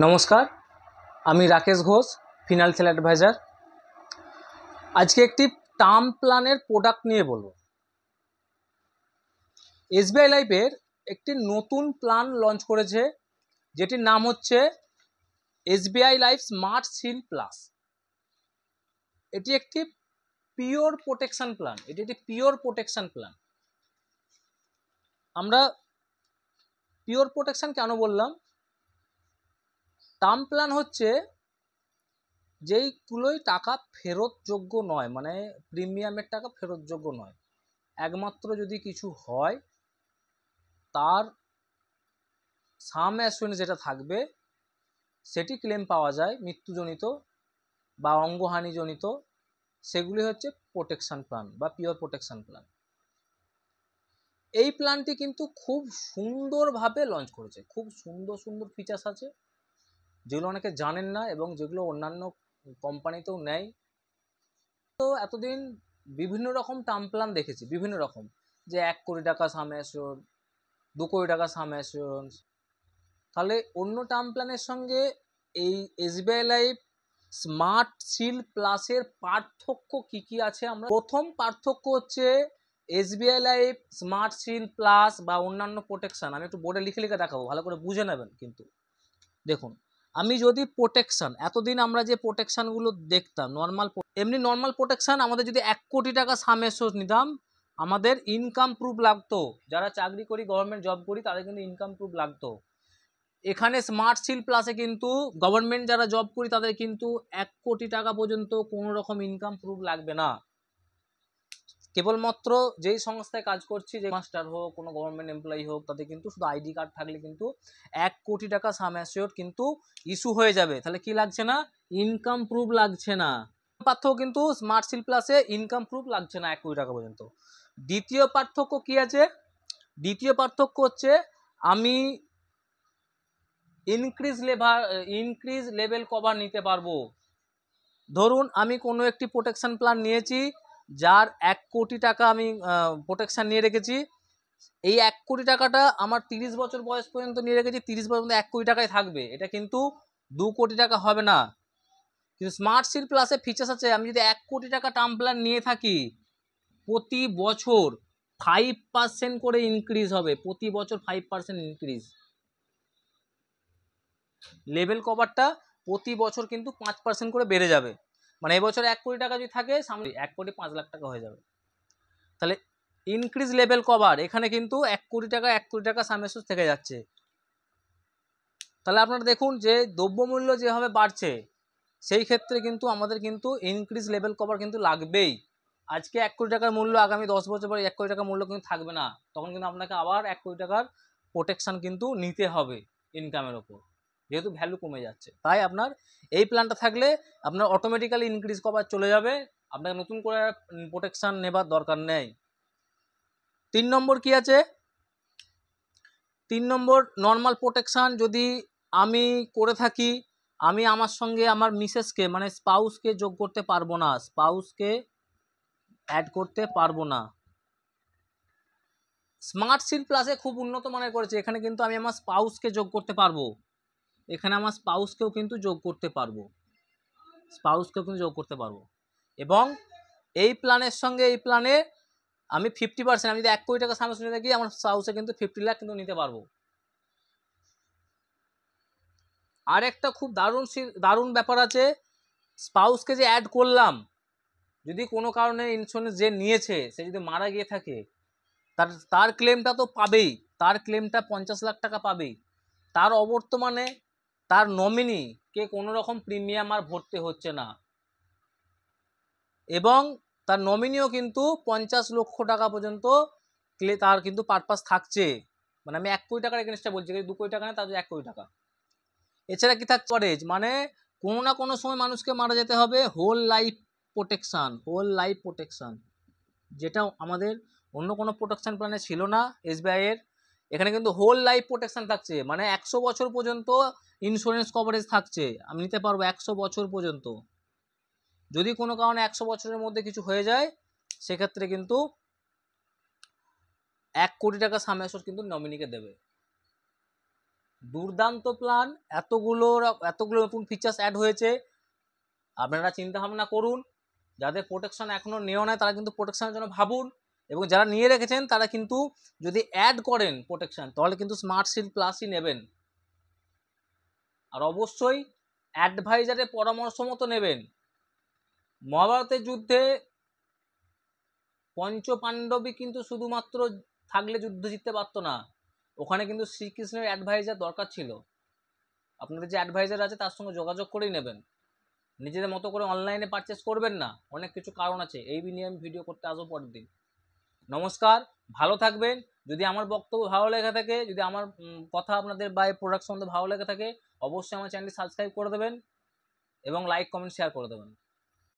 नमस्कार আমি Rakesh Ghosh financial adviser. আজকে একটি টার্ম প্ল্যানের প্রোডাক্ট নিয়ে বলবো। এসবিআই লাইফের একটি নতুন প্ল্যান লঞ্চ করেছে যেটির নাম হচ্ছে SBI life smart shield plus. এটি একটি পিওর প্রোটেকশন প্ল্যান। এটি একটি পিওর প্রোটেকশন প্ল্যান। আমরা পিওর প্রোটেকশন কেন বললাম? টার্ম প্ল্যান হচ্ছে যেইগুলোই টাকা ফেরতযোগ্য নয়, মানে প্রিমিয়ামের টাকা ফেরতযোগ্য নয়, একমাত্র যদি কিছু হয় তার সাম অ্যাসুরেন্স যেটা থাকবে সেটি ক্লেম পাওয়া যায়, মৃত্যুজনিত বা অঙ্গহানিজনিত, সেগুলি হচ্ছে প্রোটেকশন প্ল্যান বা পিওর প্রোটেকশন প্ল্যান। এই প্ল্যানটি কিন্তু খুব সুন্দরভাবে লঞ্চ করেছে, খুব সুন্দর সুন্দর ফিচার্স আছে যেগুলো অনেকে জানেন না এবং যেগুলো অন্যান্য কোম্পানিতেও নেয়। তো এতদিন বিভিন্ন রকম টার্ম প্ল্যান দেখেছি, বিভিন্ন রকম, যে 1 কোটি টাকা সাম অ্যাসিওর, 2 কোটি টাকা সাম অ্যাসিওরেন্স। তাহলে অন্য টার্ম প্ল্যানের সঙ্গে এই এসবিআই লাইফ স্মার্ট শিল্ড প্লাসের পার্থক্য কি কি আছে? আমরা প্রথম পার্থক্য হচ্ছে SBI life smart shield plus বা অন্যান্য প্রোটেকশন, আমি একটু বোর্ডে লিখে লিখে দেখাবো, ভালো করে বুঝে নেবেন। কিন্তু দেখুন, আমি যদি প্রোটেকশন, এতদিন আমরা যে প্রোটেকশনগুলো দেখতাম নর্মাল প্রোটেকশন, আমাদের যদি 1 কোটি টাকা সাম অ্যাসিওর নিতাম, আমাদের ইনকাম প্রুফ লাগতো। যারা চাকরি করি, গভর্নমেন্ট জব করি, তাদের কিন্তু ইনকাম প্রুফ লাগতো। এখানে স্মার্ট শিল্ড প্লাসে কিন্তু গভর্নমেন্ট যারা জব করি তাদের কিন্তু 1 কোটি টাকা পর্যন্ত কোনো রকম ইনকাম প্রুফ লাগবে না। কেবলমাত্র যেই সংস্থায় কাজ করছি, যে মাস্টার হোক, কোনো গভর্নমেন্ট এমপ্লয়ি হোক, তাদের কিন্তু শুধু আইডি কার্ড থাকলে কিন্তু 1 কোটি টাকা সাম অ্যাসিওর কিন্তু ইস্যু হয়ে যাবে। তাহলে কি লাগছে না? ইনকাম প্রুফ লাগছে না। পার্থক্য কিন্তু স্মার্ট শিল্ড প্লাসে ইনকাম প্রুফ লাগছে না 1 কোটি টাকা পর্যন্ত। দ্বিতীয় পার্থক্য কি আছে? দ্বিতীয় পার্থক্য হচ্ছে আমি ইনক্রিজ লেভেল কভার নিতে পারবো। ধরুন আমি কোনো একটি প্রোটেকশন প্ল্যান নিয়েছি, যার 1 কোটি টাকা আমি প্রোটেকশন নিয়ে রেখেছি। এই 1 কোটি টাকাটা আমার 30 বছর বয়স পর্যন্ত নিয়ে রেখেছি, 30 বছর পর্যন্ত 1 কোটি টাকায় থাকবে। এটা কিন্তু 2 কোটি টাকা হবে না। কিন্তু স্মার্ট শিল্ড প্লাসে ফিচার্স আছে, আমি যদি 1 কোটি টাকা টার্ম প্ল্যান নিয়ে থাকি, প্রতি বছর 5% করে ইনক্রিজ হবে, প্রতি বছর 5% ইনক্রিজ। লেভেল কভারটা প্রতি বছর কিন্তু 5% করে বেড়ে যাবে। মানে এবছর 1 কোটি টাকা যদি থাকে, সামনে 1 কোটি 5 লাখ টাকা হয়ে যাবে। তাহলে ইনক্রিজ লেভেল কভার, এখানে কিন্তু 1 কোটি টাকা সাম অ্যাসিওর থেকে যাচ্ছে। তাহলে আপনারা দেখুন যে দ্রব্যমূল্য যেভাবে বাড়ছে, সেই ক্ষেত্রে কিন্তু আমাদের কিন্তু ইনক্রিজ লেভেল কভার কিন্তু লাগবেই। আজকে 1 কোটি টাকার মূল্য, আগামী 10 বছর পরে 1 কোটি টাকার মূল্য কিন্তু থাকবে না। তখন কিন্তু আপনাকে আবার 1 কোটি টাকার প্রোটেকশন কিন্তু নিতে হবে ইনকামের ওপর, যেহেতু ভ্যালু কমে যাচ্ছে। তাই আপনার এই প্ল্যানটা থাকলে আপনার অটোমেটিক্যালি ইনক্রিজ কভার চলে যাবে, আপনাকে নতুন করে প্রোটেকশন নেবার দরকার নেই। 3 নম্বর কি আছে? 3 নম্বর, নর্মাল প্রোটেকশন যদি আমি করে থাকি, আমি আমার সঙ্গে আমার মিসেসকে, মানে স্পাউসকে যোগ করতে পারবো না, স্পাউসকে অ্যাড করতে পারবো না। স্মার্ট শিল্ড প্লাসে খুব উন্নত মানের করেছে, এখানে কিন্তু আমি আমার স্পাউসকে যোগ করতে পারবো, এখানে আমার স্পাউসকেও কিন্তু যোগ করতে পারবো, এবং এই প্ল্যানের সঙ্গে এই প্ল্যানে আমি 50%, আমি যদি 1 কোটি টাকা সামনে শুনে থাকি, আমার স্পাউসে কিন্তু 50 লাখ কিন্তু নিতে পারবো। আর একটা খুব দারুণ ব্যাপার আছে, স্পাউসকে যে অ্যাড করলাম, যদি কোনো কারণে ইন্স্যুরেন্স যে নিয়েছে সে যদি মারা গিয়ে থাকে, তার ক্লেমটা তো পাবেই, তার ক্লেমটা 50 লাখ টাকা পাবেই। তার অবর্তমানে তার নমিনিকে কোনো রকম প্রিমিয়াম আর ভরতে হচ্ছে না, এবং তার নমিনিও কিন্তু 50 লক্ষ টাকা পর্যন্ত তার কিন্তু পারপাস থাকছে। মানে আমি 1 কোটি টাকার এগেনস্টে বলছি, 2 কোটি টাকা না, তার 1 কোটি টাকা। এছাড়া কি থাকছে? কভারেজ, মানে কোনো না কোনো সময় মানুষকে মারা যেতে হবে, হোল লাইফ প্রোটেকশন, যেটা আমাদের অন্য কোনো প্রোটেকশন প্ল্যানে ছিল না এসবিআই এর। এখানে কিন্তু হোল লাইফ প্রোটেকশন থাকছে, মানে 100 বছর পর্যন্ত ইন্স্যুরেন্স কভারেজ থাকছে, আমি নিতে পারবো 100 বছর পর্যন্ত। যদি কোনো কারণে 100 বছরের মধ্যে কিছু হয়ে যায়, সেক্ষেত্রে কিন্তু 1 কোটি টাকা সাম অ্যাসিওর কিন্তু নমিনিকে দেবে। দুর্দান্ত প্ল্যান, এতগুলো নতুন ফিচার্স অ্যাড হয়েছে, আপনারা চিন্তা ভাবনা করুন। যাদের প্রোটেকশন এখনও নেওয়া নাই তারা কিন্তু প্রোটেকশনের জন্য ভাবুন, এবং যারা নিয়ে রেখেছেন তারা কিন্তু যদি অ্যাড করেন প্রোটেকশন তাহলে কিন্তু স্মার্ট শিল্ড প্লাসই নেবেন। আর অবশ্যই অ্যাডভাইজারের পরামর্শ মতো নেবেন। মহাভারতের যুদ্ধে পঞ্চপাণ্ডবই কিন্তু শুধুমাত্র থাকলে যুদ্ধ জিততে পারতো না, ওখানে কিন্তু শ্রীকৃষ্ণের অ্যাডভাইজার দরকার ছিল। আপনাদের যে অ্যাডভাইজার আছে তার সঙ্গে যোগাযোগ করেই নেবেন, নিজেদের মতো করে অনলাইনে পারচেস করবেন না, অনেক কিছু কারণ আছে। এই নিয়ে আমি ভিডিও করতে আসবো পরের দিন। নমস্কার, ভালো থাকবেন। যদি আমার বক্তব্য ভালো লেগে থাকে, যদি আমার কথা আপনাদের বা এই প্রোডাক্ট সম্বন্ধে ভালো লেগে থাকে, অবশ্যই আমার চ্যানেলটি সাবস্ক্রাইব করে দেবেন এবং লাইক কমেন্ট শেয়ার করে দেবেন।